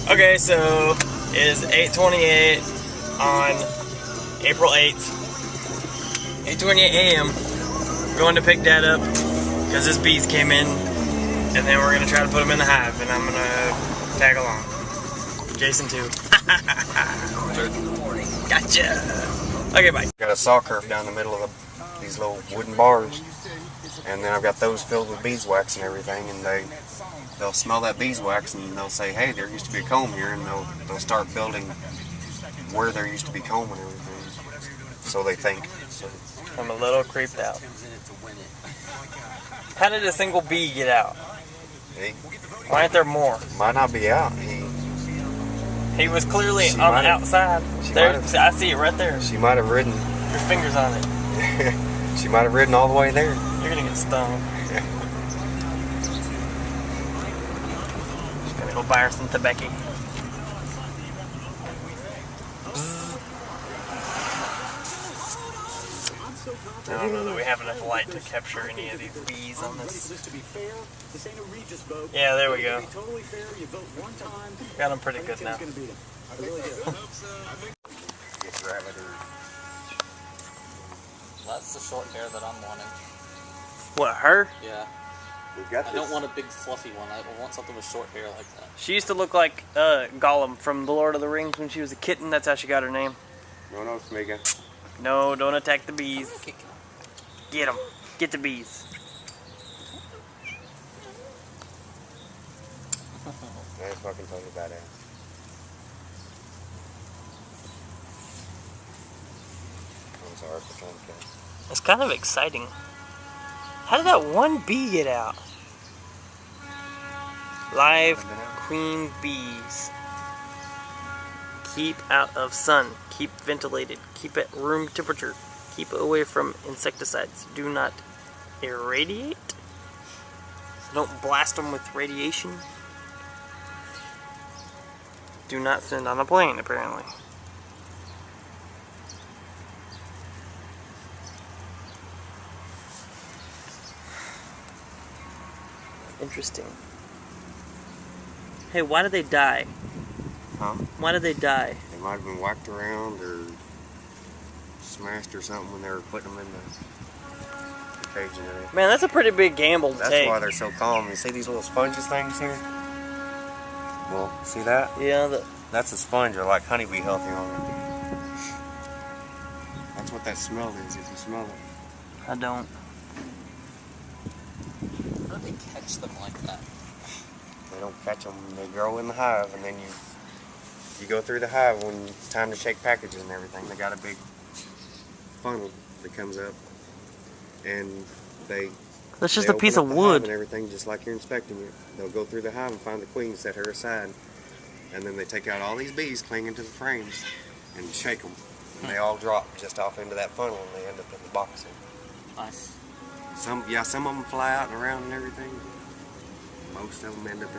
Okay, so it is 8:28 on April 8th. 8:28 a.m. Going to pick Dad up because his bees came in, and then we're gonna try to put them in the hive, and I'm gonna tag along. Jason too. Gotcha. Okay, bye. Got a saw curve down the middle of these little wooden bars, and then I've got those filled with beeswax and everything, and they'll smell that beeswax and they'll say, hey, there used to be a comb here, and they'll start building where there used to be comb and everything. So they think. So. I'm a little creeped out. How did a single bee get out? Why aren't there more? Might not be out. He was clearly on the outside. There, I see it right there. She might have ridden. Your finger's on it. She might have ridden all the way there. You're gonna get stung. Just gonna go buy her some tobacco. I don't know that we have enough light to capture any of these bees on this. Yeah, there we go. Got them pretty good now. That's the short hair that I'm wanting. What, her? Yeah. I don't want a big fluffy one. I want something with short hair like that. She used to look like Gollum from The Lord of the Rings when she was a kitten. That's how she got her name. No, Smega. No, don't attack the bees. Get them. Get the bees. That's fucking totally badass. I'm sorry for trying to kill. It's kind of exciting. How did that one bee get out? Live queen bees. Keep out of sun. Keep ventilated. Keep at room temperature. Keep away from insecticides. Do not irradiate. So don't blast them with radiation. Do not send on a plane, apparently. Interesting. Hey, why did they die? Huh? Why did they die? They might have been whacked around or smashed or something when they were putting them in the cage and everything. Man, that's a pretty big gamble to take. That's why they're so calm. You see these little sponges things here? Well, see that? Yeah. That's a sponge, or like honeybee healthy on it. That's what that smell is, if you smell it. I don't. How do they catch them like that? They don't catch them, they grow in the hive, and then you go through the hive when it's time to shake packages and everything. They got a big funnel that comes up, and that's just a piece of wood and everything, just like you're inspecting it. They'll go through the hive and find the queen, set her aside, and then they take out all these bees clinging to the frames and shake them, and they all drop just off into that funnel, and they end up in the box. Nice. Some of them fly out and around and everything. Most of them end up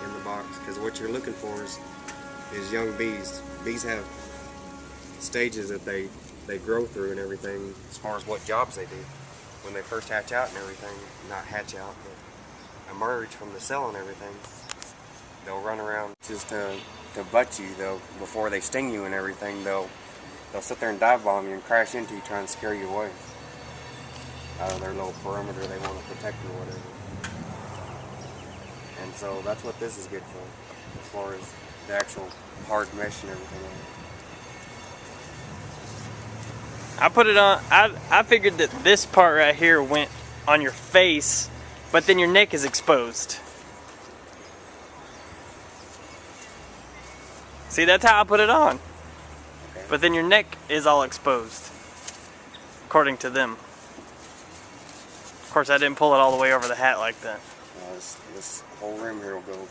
in the box, because what you're looking for is young bees. Bees have stages that they grow through and everything, as far as what jobs they do. When they first hatch out and everything, not hatch out, but emerge from the cell and everything, they'll run around just to butt you. Before they sting you and everything, they'll sit there and dive bomb you and crash into you, trying to scare you away out of their little perimeter they want to protect or whatever. And so that's what this is good for, as far as the actual hard mesh and everything. I put it on, I figured that this part right here went on your face, but then your neck is exposed. See, that's how I put it on. Okay. But then your neck is all exposed, according to them. Of course, I didn't pull it all the way over the hat like that. This whole rim here will go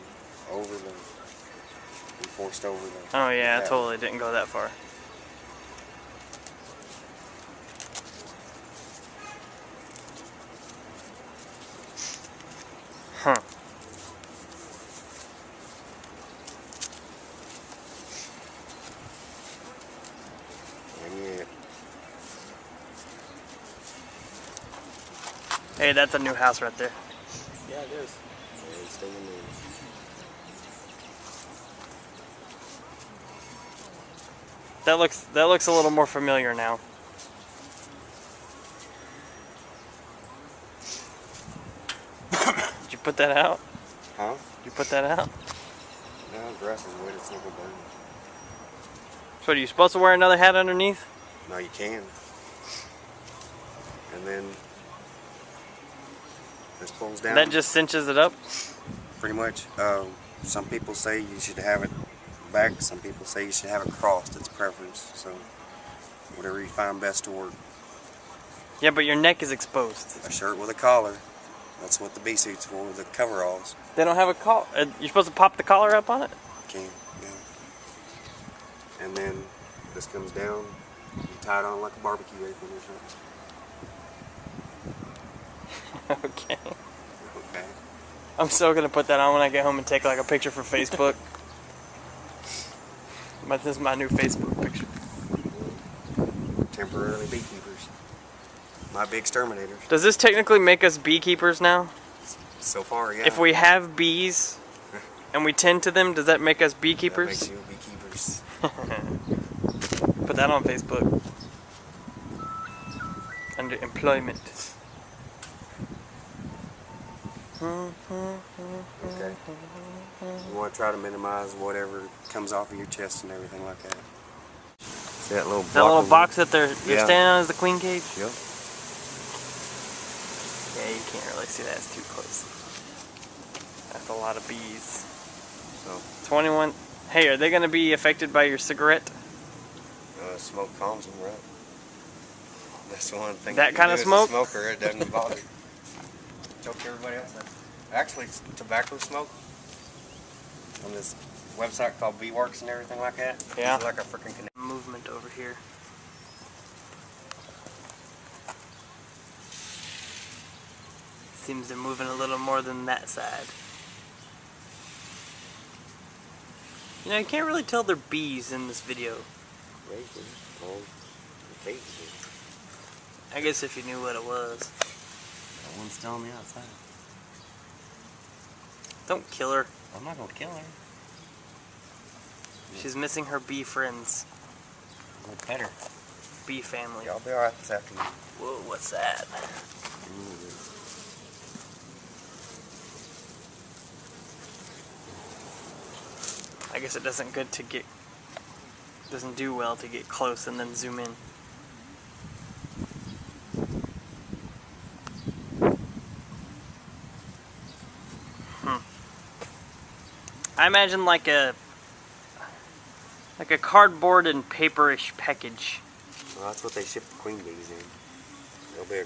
over be forced over the... Oh yeah, I totally didn't go that far. Huh. Yeah. Hey, that's a new house right there. Yeah, it is. Yeah, it's still in there. That looks a little more familiar now. Did you put that out? Huh? Did you put that out? No, the grass is wet, it's not gonna burn. So are you supposed to wear another hat underneath? No, you can. And then this pulls down. That just cinches it up? Pretty much. Some people say you should have it back. Some people say you should have it crossed. It's preference. So whatever you find best to work. Yeah, but your neck is exposed. A shirt with a collar. That's what the bee suit's for, the coveralls. They don't have a collar. You're supposed to pop the collar up on it? You can, yeah. And then this comes down. You tie it on like a barbecue apron or something. Okay. Okay. I'm still gonna put that on when I get home and take like a picture for Facebook. But this is my new Facebook picture. Temporarily beekeepers. Might be exterminators. Does this technically make us beekeepers now? So far, yeah. If we have bees and we tend to them, does that make us That beekeepers? makes you beekeepers. Put that on Facebook. Under employment. Okay. You want to try to minimize whatever comes off of your chest and everything like that. See that little block? That little box that you're Yeah. standing on is the queen cage? Yep. Yeah, you can't really see that. It's too close. That's a lot of bees. So, 21. Hey, are they going to be affected by your cigarette? smoke calms them, right? That's one thing. That you kind can of do smoke? As a smoker, it doesn't bother. Choke everybody else. Actually, it's tobacco smoke. On this website called Beeworks and everything like that. Yeah. It's like a freaking Movement over here. Seems they're moving a little more than that side. You know, you can't really tell they're bees in this video. I guess if you knew what it was. That one's still on the outside. Don't kill her. I'm not gonna kill her. She's missing her bee friends. I'll pet her. Bee family. Y'all be alright this afternoon. Whoa, what's that? I guess it doesn't do well to get close and then zoom in. I imagine like a cardboard and paperish package. Well, that's what they ship the queen bees in. There'll be a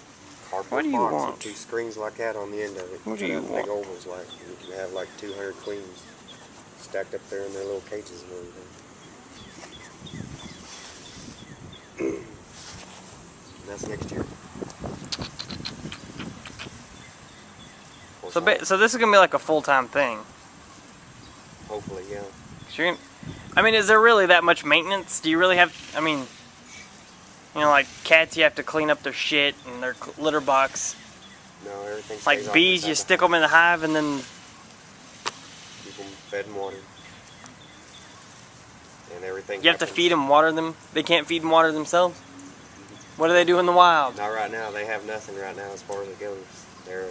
cardboard What do you box want? with two screens like that on the end of it. What do Cut you out want? Big ovals like you can have like 200 queens stacked up there in their little cages and everything. That's next year. So this is gonna be like a full-time thing. Hopefully, yeah. Sure. I mean, is there really that much maintenance? Do you really have? I mean, you know, like cats, you have to clean up their shit and their litter box. No, everything. stays Like off bees, the you side. stick them in the hive and then Keep them fed and watered. And everything. you have to happens. feed them, water them. They can't feed and water themselves. What do they do in the wild? Not right now. They have nothing right now as far as it goes. They're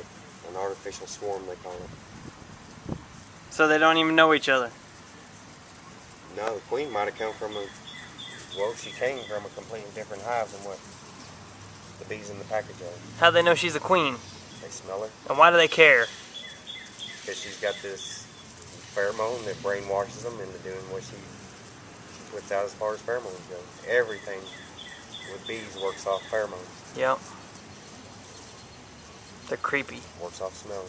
an artificial swarm, they call it. So they don't even know each other. No, the queen might have come from a. Well, she came from a completely different hive than what the bees in the package are. How do they know she's a queen? They smell her And why do they care? because she's got this pheromone that brainwashes them into doing what she puts out as far as pheromones go. Everything with bees works off pheromones. Yep. They're creepy. Works off smell.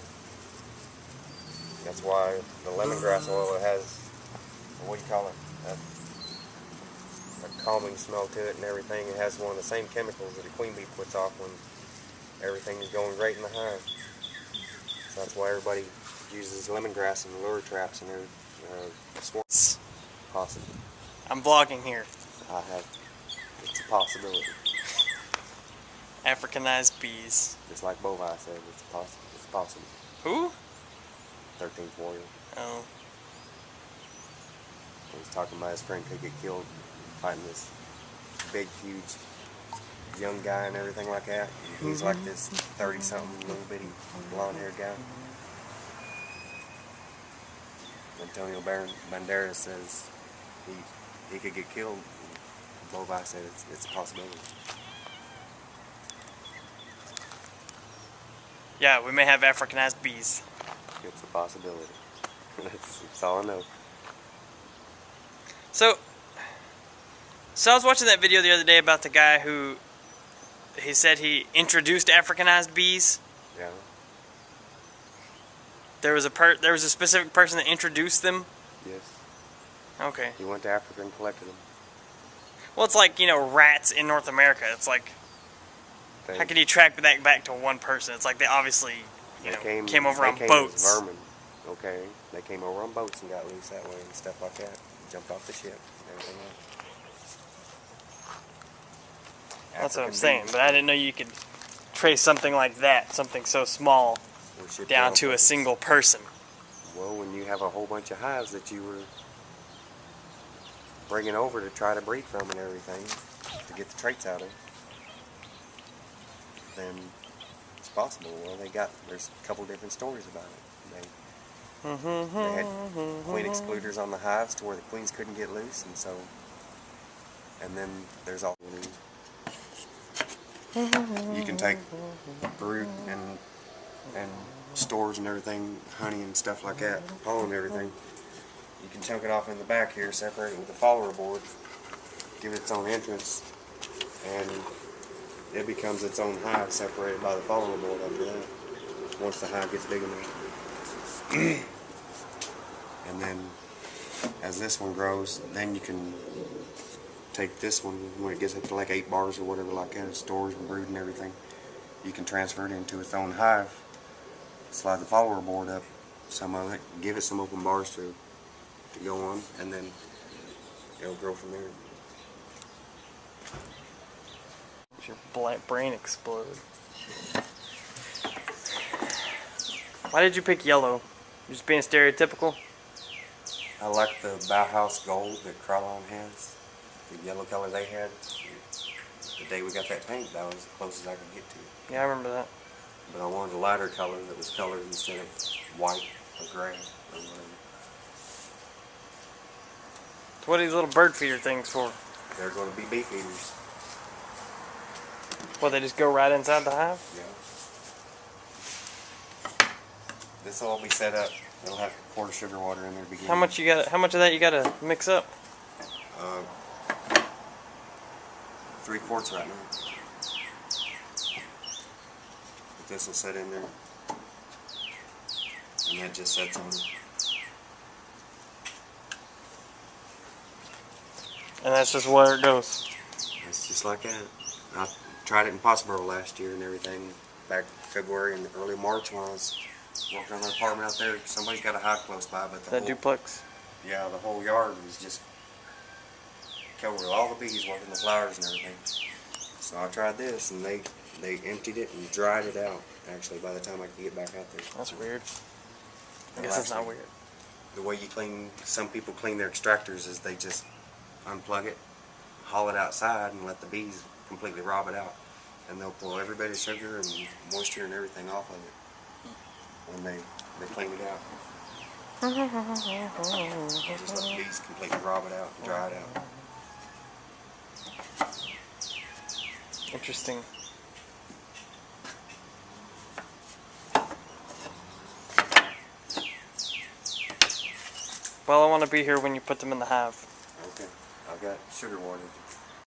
That's why the lemongrass oil has, what do you call it? A calming smell to it and everything. It has one of the same chemicals that a queen bee puts off when everything is going great in the hive. So that's why everybody uses lemongrass in lure traps and their swarms. Possible. I'm vlogging here. It's a possibility. Africanized bees. Just like Bovi said, it's possible. Who? 13th warrior. Oh. He was talking about his friend could get killed fighting this big, huge, young guy and everything like that. And he's like this 30-something little bitty blonde-haired guy. Antonio Banderas says he could get killed. Bovai said it's a possibility. Yeah, we may have Africanized bees. It's a possibility. That's all I know. So I was watching that video the other day about the guy who he said he introduced Africanized bees. Yeah. There was a specific person that introduced them. Yes. Okay. He went to Africa and collected them. Well, it's like, you know, rats in North America. It's like, how can you track that back to one person? It's like they obviously, you know, came over on boats. As vermin. Okay. They came over on boats and got loose that way and stuff like that. Jumped off the ship and everything else. That's what I'm saying, but I didn't know you could trace something like that, something so small, down to a single person. Well, when you have a whole bunch of hives that you were bringing over to try to breed from and everything, to get the traits out of, then it's possible. Well, there's a couple different stories about it. They had queen excluders on the hives to where the queens couldn't get loose, and then there's all you can take brood and stores and everything, honey and stuff like that, pollen and everything. You can chunk it off in the back here, separate it with a follower board, give it its own entrance, and it becomes its own hive separated by the follower board after that, once the hive gets big enough. And then as this one grows, then you can take this one when it gets up to like 8 bars or whatever like that, stores and brood and everything. You can transfer it into its own hive, slide the follower board up, some of it, give it some open bars to go on, and then it'll grow from there. Your brain explode. Why did you pick yellow? You're just being stereotypical? I like the Bauhaus gold that Krylon has, the yellow color they had. The day we got that paint, that was the closest I could get to. Yeah, I remember that. But I wanted a lighter color that was colored instead of white or gray or whatever. So what are these little bird feeder things for? They're going to be bee feeders. Well, they just go right inside the hive? Yeah. This will all be set up. It'll have a quart of sugar water in there to begin. How much of that you gotta mix up? 3 quarts right now. But this will set in there. And that just sets on it. And that's just where it goes. It's just like that. I tried it in Pottsboro last year and everything. Back February and early March when I was working on an apartment out there. Somebody's got a hive close by, but the That whole, duplex. yeah, the whole yard was just covered with all the bees working the flowers and everything. So I tried this, and they emptied it and dried it out. Actually, by the time I could get back out there. That's weird. I guess it's not weird. The way you clean, some people clean their extractors is they just unplug it, haul it outside, and let the bees completely rob it out. And they'll pull every bit of sugar and moisture and everything off of it when they clean it out. Just let the bees completely rob it out and dry it out. Interesting. Well, I want to be here when you put them in the hive. Okay, I've got sugar water.